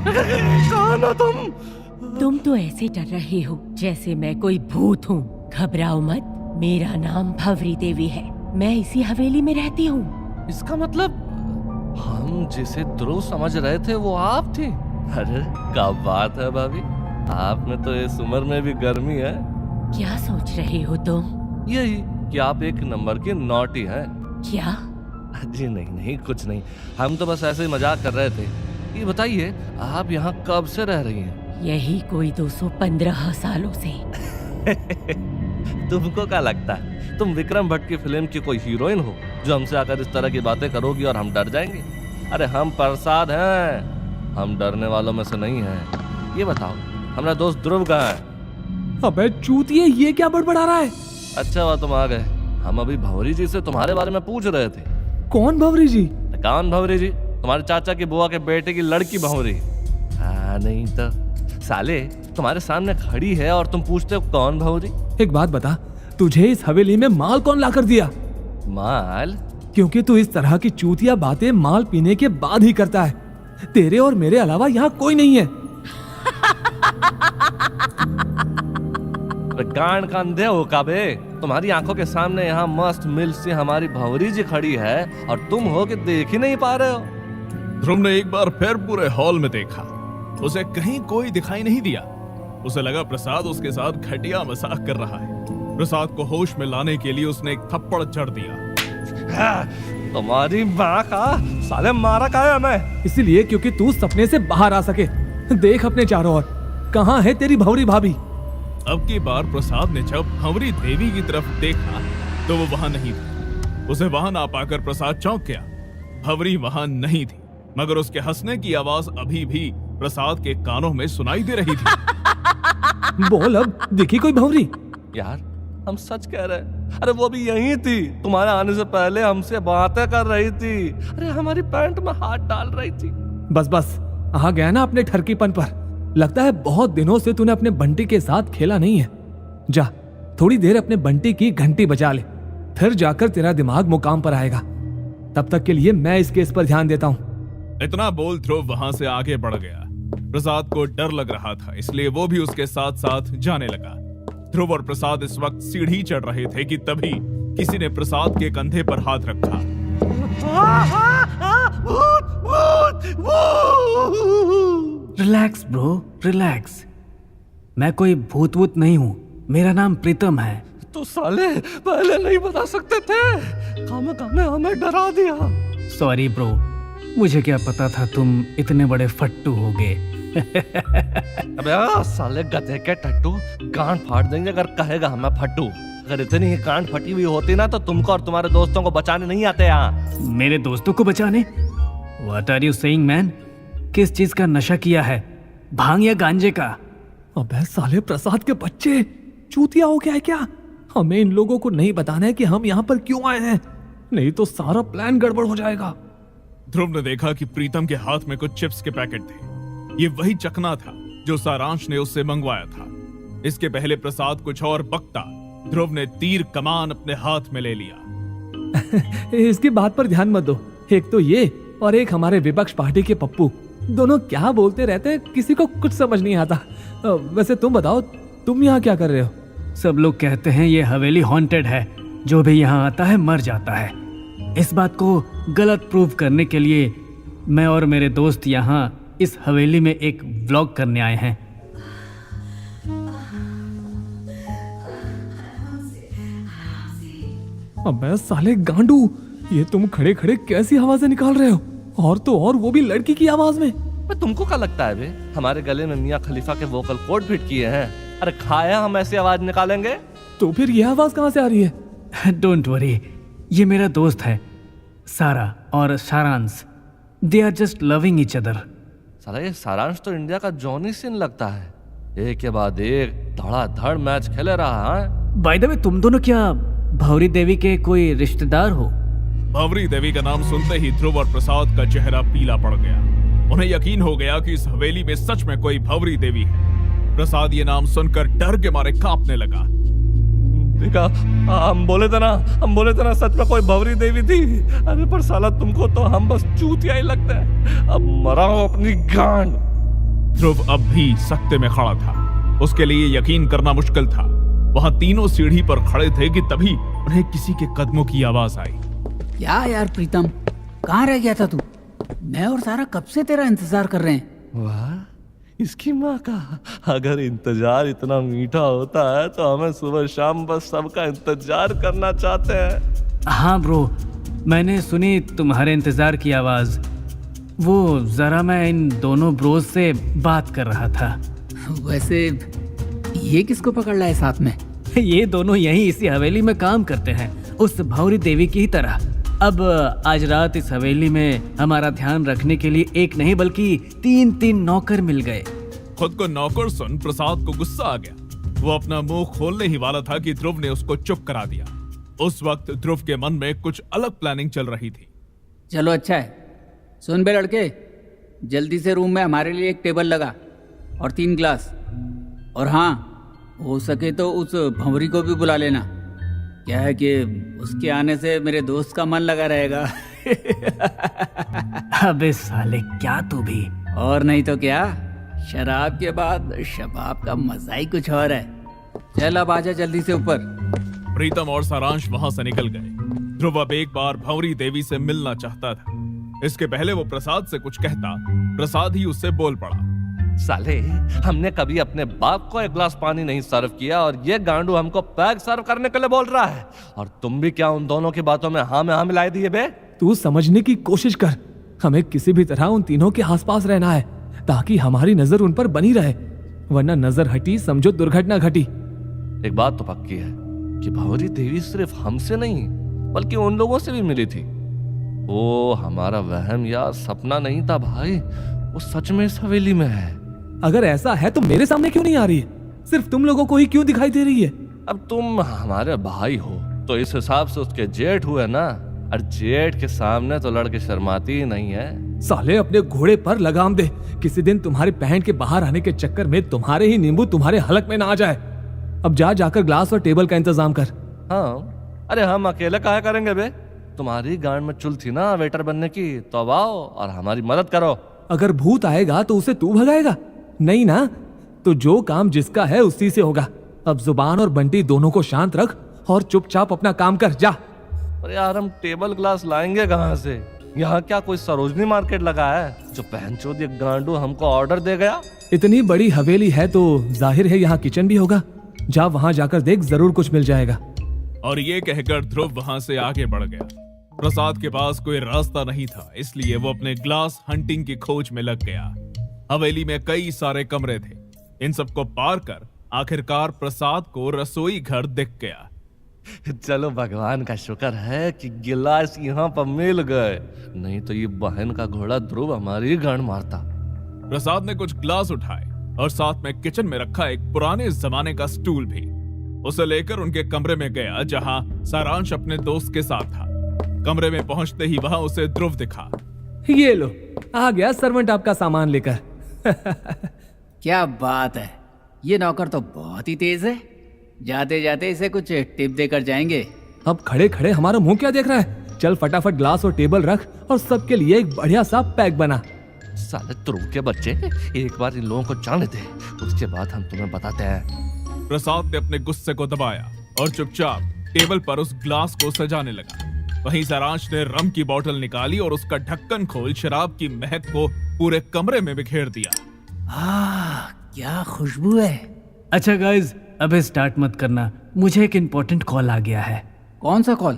कौन हो तुम? तुम तो ऐसे डर रहे हो जैसे मैं कोई भूत हूँ। घबराओ मत, मेरा नाम भंवरी देवी है। मैं इसी हवेली में रहती हूँ। इसका मतलब हम जिसे ध्रुव समझ रहे थे वो आप थे। अरे क्या बात है भाभी, आप में तो इस उम्र में भी गर्मी है। क्या सोच रहे हो तुम? यही कि आप एक नंबर की नॉटी हैं। क्या? जी नहीं कुछ नहीं, हम तो बस ऐसे ही मजाक कर रहे थे। ये बताइए आप यहाँ कब से रह रही हैं? यही कोई 215 सालों से। तुमको क्या लगता है तुम विक्रम भट्ट की फिल्म की कोई हीरोइन हो जो हमसे आकर इस तरह की बातें करोगी और हम डर जाएंगे? अरे हम प्रसाद हैं, हम डरने वालों में से नहीं हैं। ये बताओ हमारा दोस्त ध्रुव कहाँ है? अबे चूतिए, ये क्या बड़बड़ा रहा है? अच्छा हुआ तुम आ गए। हम अभी भंवरी जी से तुम्हारे बारे में पूछ रहे थे। कौन भंवरी जी? कौन भंवरी जी? तुम्हारे चाचा की बुआ के बेटे की लड़की भंवरी। हाँ नहीं तो साले तुम्हारे सामने खड़ी है और तुम पूछते हो कौन भंवरी? एक बात बता, तुझे इस हवेली में माल कौन लाकर दिया? माल? क्योंकि तू इस तरह की चूतिया बातें माल पीने के बाद ही करता है। तेरे और मेरे अलावा यहाँ कोई नहीं है। गांड का अंधे हो का बे? तुम्हारी आंखों के सामने यहाँ मस्त मिल से हमारी भंवरी जी खड़ी है और तुम हो कि देख ही नहीं पा रहे हो। ध्रुव ने एक बार फिर पूरे हॉल में देखा, उसे कहीं कोई दिखाई नहीं दिया। उसे लगा प्रसाद उसके साथ घटिया मजाक कर रहा है। प्रसाद को होश में लाने के लिए उसने एक थप्पड़ जड़ दिया। तुम्हारी माँ का साले मारा का है हमें? इसलिए क्योंकि तू सपने से बाहर आ सके। देख अपने चारों ओर, कहाँ है तेरी भंवरी भाभी? अब की बार प्रसाद ने जब भंवरी देवी की तरफ देखा तो वो वहां नहीं थी। उसे वहां ना पाकर प्रसाद चौंक गया। भंवरी वहां नहीं थी, मगर उसके हंसने की आवाज अभी भी प्रसाद के कानों में सुनाई दे रही थी। बोल, अब दिखी कोई भंवरी? यार हम सच कह रहे हैं। अरे वो भी यही थी, तुम्हारे आने से पहले हमसे बातें कर रही थी। अरे हमारी पैंट में हाथ डाल रही थी। बस आ गया ना अपने ठरकीपन पर। लगता है बहुत दिनों से तूने अपने बंटी के साथ खेला नहीं है। जा थोड़ी देर अपने बंटी की घंटी बजा ले, फिर जाकर तेरा दिमाग मुकाम पर आएगा। तब तक के लिए मैं इस केस पर ध्यान देता हूँ। इतना बोल ध्रुव वहां से आगे बढ़ गया। प्रसाद को डर लग रहा था, इसलिए वो भी उसके साथ साथ जाने लगा। ध्रुव और प्रसाद इस वक्त सीढ़ी चढ़ रहे थे कि तभी किसी ने प्रसाद के कंधे पर हाथ रखा। Relax bro, relax. मैं कोई भूत वूत नहीं हूँ, मेरा नाम प्रीतम है। तो साले पहले नहीं बता सकते थे? कामे हमें डरा दिया। सॉरी ब्रो, मुझे क्या पता था तुम इतने बड़े फट्टू होगे। अबे साले गधे के टट्टू, गांड फाड़ देंगे अगर कहेगा हमें फट्टू। अगर इतनी ही गांड फटी हुई होती ना तो तुमको और तुम्हारे दोस्तों को बचाने नहीं आते यहाँ। मेरे दोस्तों को बचाने? What are you saying man? किस चीज का नशा किया है, भांग या गांजे का? अबे साले प्रसाद के बच्चे, चूतिया हो गया है क्या? हमें इन लोगों को नहीं बताना है कि हम यहाँ पर क्यों आए हैं, नहीं तो सारा प्लान गड़बड़ हो जाएगा। ध्रुव ने देखा कि प्रीतम के हाथ में कुछ चिप्स के पैकेट थे। ये वही चकना था जो सारांश ने उससे मंगवाया था। इसके पहले प्रसाद कुछ और बकता, ध्रुव ने तीर कमान अपने हाथ में ले लिया। इसकी बात पर ध्यान मत दो। एक तो ये और एक हमारे विपक्ष पार्टी के पप्पू, दोनों क्या बोलते रहते हैं, किसी को कुछ समझ नहीं आता। वैसे तुम बताओ, तुम यहाँ क्या कर रहे हो? सब लोग कहते हैं ये हवेली हॉन्टेड है, जो भी यहाँ आता है मर जाता है। इस बात को गलत प्रूव करने के लिए मैं और मेरे दोस्त यहाँ इस हवेली में एक व्लॉग करने आए हैं। अबे साले गांडू, ये तुम खड़े खड़े कैसी आवाजें निकाल रहे हो, और तो और वो भी लड़की की आवाज में। तुमको क्या लगता है बे, हमारे गले में मियाँ खलीफा के वोकल कॉर्ड फिट किए हैं? अरे खाया हम ऐसी आवाज निकालेंगे? तो फिर ये आवाज कहाँ से आ रही है? डोंट वरी, ये मेरा दोस्त है सारा और Saransh. They are just loving each other. साला ये सारांश तो इंडिया का जॉनी सिन लगता है, एक के बाद एक धड़ाधड़ मैच खेले रहा है। बाय द वे, तुम दोनों क्या भंवरी देवी के कोई रिश्तेदार हो? भंवरी देवी का नाम सुनते ही ध्रुव और प्रसाद का चेहरा पीला पड़ गया। उन्हें यकीन हो गया कि इस हवेली में सच में कोई भंवरी देवी है। प्रसाद ये नाम सुनकर डर के मारे कांपने लगा। देखा, हम बोले थे ना सच में कोई भंवरी देवी थी। अरे पर साला तुमको तो हम बस चूतिया ही लगता है। अब मरा हो अपनी गांड। ध्रुव अब भी सकते में खड़ा था। उसके लिए यकीन करना मुश्किल था। वहां तीनों सीढ़ी पर खड़े थे कि तभी उन्हें किसी के कदमों की आवाज आई। क्या यार प्रीतम, कहाँ रह गया था तू? मैं और सारा कब से तेरा इंतजार कर रहे हैं। वाह, इसकी माँ का, अगर इंतजार इतना मीठा होता है तो हमें सुबह शाम बस सबका इंतजार करना चाहते हैं। हाँ ब्रो, मैंने सुनी तुम्हारे इंतजार की आवाज। वो जरा मैं इन दोनों ब्रोज से बात कर रहा था। वैसे ये किसको पकड़ लाए साथ में? ये दोनों यहीं इसी हवेली में काम करते हैं, उस भौरी देवी की ही तरह। अब आज रात इस हवेली में हमारा ध्यान रखने के लिए एक नहीं बल्कि 3 नौकर मिल गए। खुद को नौकर सुन प्रसाद को गुस्सा आ गया। वो अपना मुंह खोलने ही वाला था कि ध्रुव ने उसको चुप करा दिया। उस वक्त ध्रुव के मन में कुछ अलग प्लानिंग चल रही थी। चलो अच्छा है। सुन बे लड़के, जल्दी से रूम में हमारे लिए एक टेबल लगा और 3 ग्लास। और हाँ, हो सके तो उस भंवरी को भी बुला लेना। क्या है कि उसके आने से मेरे दोस्त का मन लगा रहेगा। अबे साले, क्या तू भी। और नहीं तो क्या, शराब के बाद शबाब का मजा ही कुछ और है। चल अब आजा जल्दी से ऊपर। प्रीतम और सारांश वहां से निकल गए। ध्रुव अब एक बार भंवरी देवी से मिलना चाहता था। इसके पहले वो प्रसाद से कुछ कहता, प्रसाद ही उससे बोल पड़ा। साले, हमने कभी अपने बाप को एक गिलास पानी नहीं सर्व किया और ये गांडू हमको पैक सर्व करने के लिए बोल रहा है। और तुम भी क्या उन दोनों की बातों में हाँ में हाँ मिलाई दिए बे? तू समझने की कोशिश कर। हमें किसी भी तरह उन तीनों के आसपास रहना है ताकि हमारी नजर उन पर बनी रहे, वरना नजर हटी समझो दुर्घटना घटी। एक बात तो पक्की है कि भंवरी देवी सिर्फ हमसे नहीं बल्कि उन लोगों से भी मिली थी। वो हमारा वहम या सपना नहीं था भाई, वो सच में इस हवेली में है। अगर ऐसा है तो मेरे सामने क्यों नहीं आ रही है? सिर्फ तुम लोगों को ही क्यों दिखाई दे रही है? अब तुम हमारे भाई हो तो इस हिसाब से उसके जेठ हुए ना, और जेठ के सामने तो लड़के शर्माती ही नहीं है। साले, अपने घोड़े पर लगाम दे। किसी दिन तुम्हारे बहन के बाहर आने के चक्कर में तुम्हारे ही नींबू तुम्हारे हलक में ना आ जाए। अब जाकर ग्लास और टेबल का इंतजाम कर। हाँ, अरे हम अकेले काहे करेंगे बे? तुम्हारी गांड में चुल थी ना वेटर बनने की, तो अब आओ और हमारी मदद करो। अगर भूत आएगा तो उसे तू भगाएगा? नहीं ना, तो जो काम जिसका है उसी से होगा। अब जुबान और बंटी दोनों को शांत रख और चुपचाप अपना काम कर जा। अरे यार, हम टेबल ग्लास लाएंगे कहाँ से? यहाँ क्या कोई सरोजनी मार्केट लगा है जो बहनचोद ये गांडू हमको ऑर्डर दे गया? इतनी बड़ी हवेली है तो जाहिर है यहाँ किचन भी होगा। जा वहां जाकर देख, जरूर कुछ मिल जाएगा। और ये कहकर ध्रुव वहां से आगे बढ़ गया। प्रसाद के पास कोई रास्ता नहीं था, इसलिए वो अपने ग्लास हंटिंग की खोज में लग गया। हवेली में कई सारे कमरे थे। इन सबको पार कर आखिरकार प्रसाद को रसोई घर दिख गया। चलो भगवान का शुक्र है कि गिलास यहाँ पर मिल गए, नहीं तो ये बहन का घोड़ा ध्रुव हमारी गांड मारता। प्रसाद ने कुछ ग्लास उठाए और साथ में किचन में रखा एक पुराने जमाने का स्टूल भी। उसे लेकर उनके कमरे में गया जहां सारांश अपने दोस्त के साथ था। कमरे में पहुंचते ही वहां उसे ध्रुव दिखा। ये लो, आ गया सर्वेंट आपका सामान लेकर। क्या बात है, ये नौकर तो बहुत ही तेज है। जाते जाते इसे कुछ टिप देकर जाएंगे। अब खड़े खड़े हमारा मुंह क्या देख रहा है? चल फटाफट ग्लास और टेबल रख और सबके लिए एक बढ़िया सा पैक बना। साले ध्रुव के बच्चे, एक बार इन लोगों को जाने दे, उसके बाद हम तुम्हें बताते हैं। प्रसाद ने अपने गुस्से को दबाया और चुपचाप टेबल पर उस ग्लास को सजाने लगा। वहीं सारांश ने रम की बोतल निकाली और उसका ढक्कन खोल शराब की महक को पूरे कमरे में बिखेर दिया। क्या खुशबू है। अच्छा गाइज, अबे स्टार्ट मत करना, मुझे एक इम्पोर्टेंट कॉल आ गया है। कौन सा कॉल?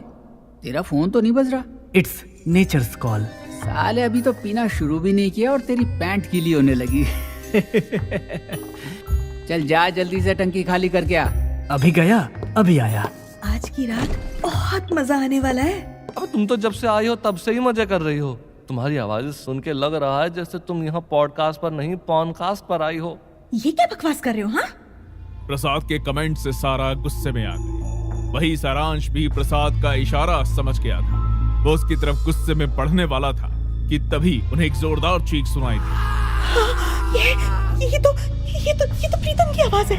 तेरा फोन तो नहीं बज रहा। It's nature's call. साले, अभी तो पीना शुरू भी नहीं किया और तेरी पैंट गीली होने लगी। चल जा, जल्दी से टंकी खाली करके आ। अभी गया अभी आया। आज की रात बहुत मजा आने वाला है। अब तुम तो जब से आई हो तब से ही मजे कर रही हो। तुम्हारी आवाज सुन के लग रहा है जैसे तुम यहाँ पॉडकास्ट पर नहीं पॉनकास्ट पर आई हो। ये क्या बकवास कर रहे हो? हाँ, प्रसाद के कमेंट से सारा गुस्से में आ गई। वही सारांश भी प्रसाद का इशारा समझ गया था। वो उसकी तरफ गुस्से में बढ़ने वाला था कि तभी उन्हें एक जोरदार चीख सुनाई दी। ये तो प्रीतम की आवाज है।